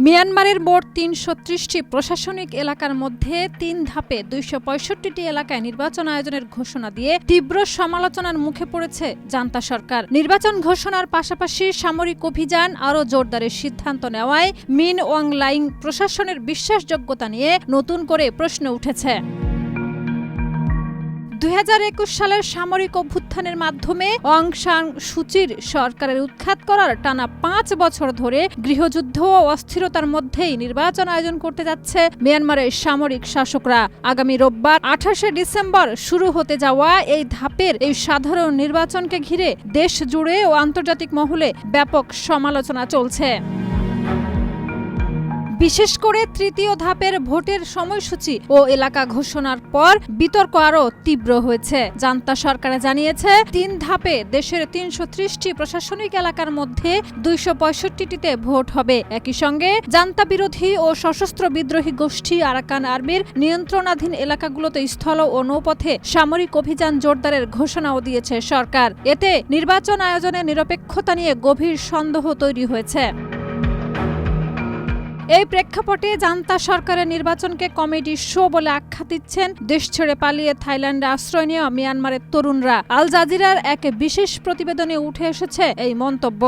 মিয়ানমারের মোট ৩৩০টি প্রশাসনিক এলাকার মধ্যে ৩ ধাপে ২৬৫টি এলাকায় নির্বাচন আয়োজনের ঘোষণা দিয়ে তীব্র সমালোচনার মুখে পড়েছে জান্তা সরকার। নির্বাচন ঘোষণার পাশাপাশি সামরিক অভিযান আরও জোরদারের সিদ্ধান্ত নেওয়ায় মিন ওয়াং লাইং প্রশাসনের বিশ্বাসযোগ্যতা নিয়ে নতুন করে প্রশ্ন উঠেছে। ২০২১ সালের সামরিক অভ্যুত্থানের মাধ্যমে অং সান সুচির সরকারের উৎখাত করার টানা ৫ বছর ধরে গৃহযুদ্ধ ও অস্থিরতার মধ্যেই নির্বাচন আয়োজন করতে যাচ্ছে মিয়ানমারের সামরিক শাসকরা। আগামী রোববার ২৮শে ডিসেম্বর শুরু হতে যাওয়া এই ধাপের এই সাধারণ নির্বাচনকে ঘিরে দেশ জুড়ে ও আন্তর্জাতিক মহলে ব্যাপক সমালোচনা চলছে। বিশেষ করে তৃতীয় ধাপের ভোটের সময়সূচি ও এলাকা ঘোষণার পর বিতর্ক আরও তীব্র হয়েছে। জান্তা সরকার জানিয়েছে ৩ ধাপে দেশের ৩৩০টি প্রশাসনিক এলাকার মধ্যে ২৬৫টিতে ভোট হবে। একই সঙ্গে জান্তা বিরোধী ও সশস্ত্র বিদ্রোহী গোষ্ঠী আরাকান আর্মির নিয়ন্ত্রণাধীন এলাকাগুলোতে স্থল ও নৌপথে সামরিক অভিযান জোরদারের ঘোষণাও দিয়েছে সরকার। এতে নির্বাচন আয়োজনের নিরপেক্ষতা নিয়ে গভীর সন্দেহ তৈরি হয়েছে। এই প্রেক্ষাপটে জান্তা সরকারের নির্বাচনকে কমেডি শো বলে আখ্যা দিচ্ছেন দেশ ছেড়ে পালিয়ে থাইল্যান্ডে আশ্রয় নেওয়া মিয়ানমারের তরুণরা। আল জাজিরার এক বিশেষ প্রতিবেদনে উঠে এসেছে এই মন্তব্য।